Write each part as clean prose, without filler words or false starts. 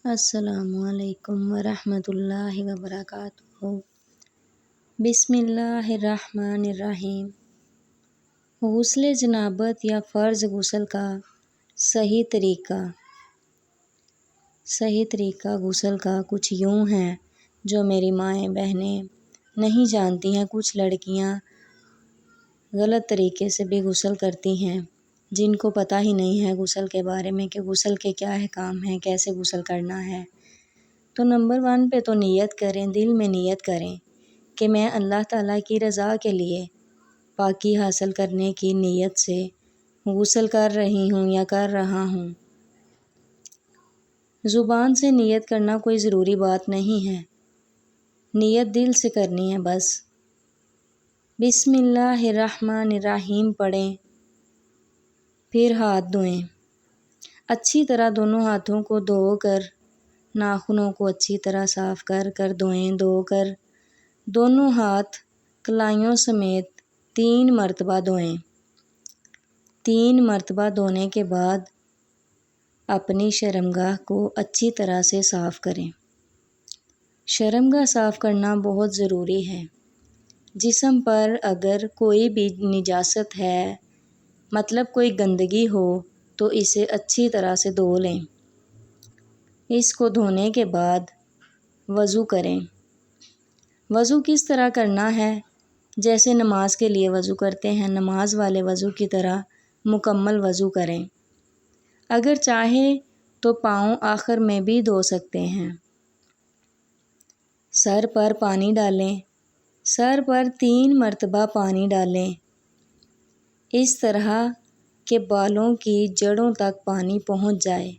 السلام علیکم ورحمۃ اللہ وبرکاتہ۔ بسم اللہ الرحمن الرحیم۔ غسل جنابت یا فرض غسل کا صحیح طریقہ غسل کا کچھ یوں ہے جو میری مائیں بہنیں نہیں جانتی ہیں۔ کچھ لڑکیاں غلط طریقے سے بھی غسل کرتی ہیں، جن کو پتہ ہی نہیں ہے غسل کے بارے میں کہ غسل کے کیا احکام ہیں، کیسے غسل کرنا ہے۔ تو نمبر 1 پہ تو نیت کریں، دل میں نیت کریں کہ میں اللہ تعالیٰ کی رضا کے لیے پاکی حاصل کرنے کی نیت سے غسل کر رہی ہوں یا کر رہا ہوں۔ زبان سے نیت کرنا کوئی ضروری بات نہیں ہے، نیت دل سے کرنی ہے بس۔ بسم اللہ الرحمن الرحیم پڑھیں، پھر ہاتھ دھوئیں۔ اچھی طرح دونوں ہاتھوں کو دھو کر ناخنوں کو اچھی طرح صاف کر دھوئیں۔ دھو کر دونوں ہاتھ کلائیوں سمیت 3 مرتبہ دھوئیں۔ 3 مرتبہ دھونے کے بعد اپنی شرمگاہ کو اچھی طرح سے صاف کریں۔ شرمگاہ صاف کرنا بہت ضروری ہے۔ جسم پر اگر کوئی بھی نجاست ہے، مطلب کوئی گندگی ہو، تو اسے اچھی طرح سے دھو لیں۔ اس کو دھونے کے بعد وضو کریں۔ وضو کس طرح کرنا ہے؟ جیسے نماز کے لیے وضو کرتے ہیں، نماز والے وضو کی طرح مکمل وضو کریں۔ اگر چاہیں تو پاؤں آخر میں بھی دھو سکتے ہیں۔ سر پر پانی ڈالیں۔ سر پر 3 مرتبہ پانی ڈالیں، اس طرح کہ بالوں کی جڑوں تک پانی پہنچ جائے۔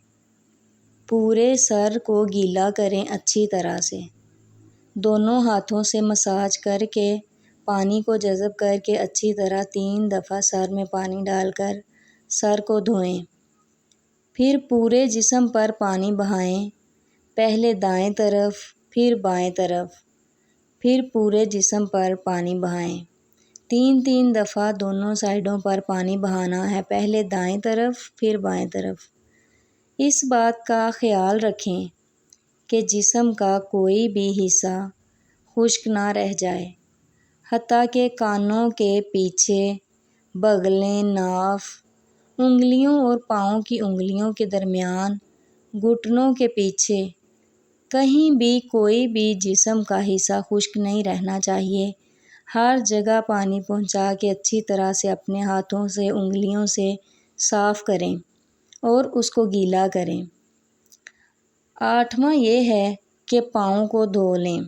پورے سر کو گیلا کریں اچھی طرح سے۔ دونوں ہاتھوں سے مساج کر کے پانی کو جذب کر کے اچھی طرح 3 دفعہ سر میں پانی ڈال کر سر کو دھوئیں۔ پھر پورے جسم پر پانی بہائیں، پہلے دائیں طرف پھر بائیں طرف، پھر پورے جسم پر پانی بہائیں۔ 3 دفعہ دونوں سائیڈوں پر پانی بہانا ہے، پہلے دائیں طرف پھر بائیں طرف۔ اس بات کا خیال رکھیں کہ جسم کا کوئی بھی حصہ خشک نہ رہ جائے، حتیٰ کہ کانوں کے پیچھے، بغلیں، ناف، انگلیوں اور پاؤں کی انگلیوں کے درمیان، گھٹنوں کے پیچھے، کہیں بھی کوئی بھی جسم کا حصہ خشک نہیں رہنا چاہیے۔ ہر جگہ پانی پہنچا کے اچھی طرح سے اپنے ہاتھوں سے، انگلیوں سے صاف کریں اور اس کو گیلا کریں۔ 8واں یہ ہے کہ پاؤں کو دھو لیں۔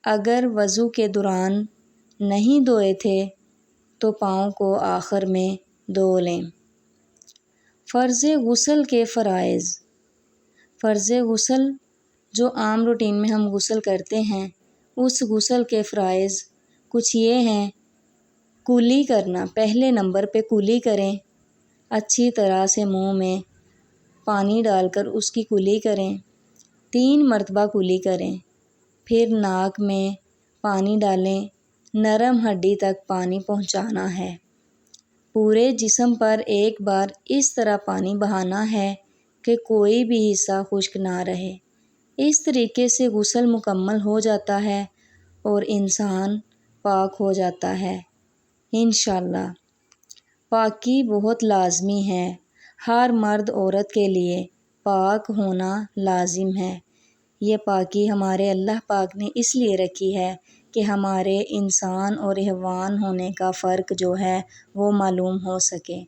اگر وضو کے دوران نہیں دھوئے تھے تو پاؤں کو آخر میں دھو لیں۔ فرض غسل کے فرائض۔ فرض غسل جو عام روٹین میں ہم غسل کرتے ہیں، اس غسل کے فرائض کچھ یہ ہیں۔ کلی کرنا، پہلے نمبر پہ کلی کریں۔ اچھی طرح سے منہ میں پانی ڈال کر اس کی کلی کریں۔ 3 مرتبہ کلی کریں۔ پھر ناک میں پانی ڈالیں، نرم ہڈی تک پانی پہنچانا ہے۔ پورے جسم پر ایک بار اس طرح پانی بہانا ہے کہ کوئی بھی حصہ خشک نہ رہے۔ اس طریقے سے غسل مکمل ہو جاتا ہے اور انسان پاک ہو جاتا ہے انشاءاللہ۔ پاکی بہت لازمی ہے، ہر مرد عورت کے لیے پاک ہونا لازم ہے۔ یہ پاکی ہمارے اللہ پاک نے اس لیے رکھی ہے کہ ہمارے انسان اور حیوان ہونے کا فرق جو ہے وہ معلوم ہو سکے۔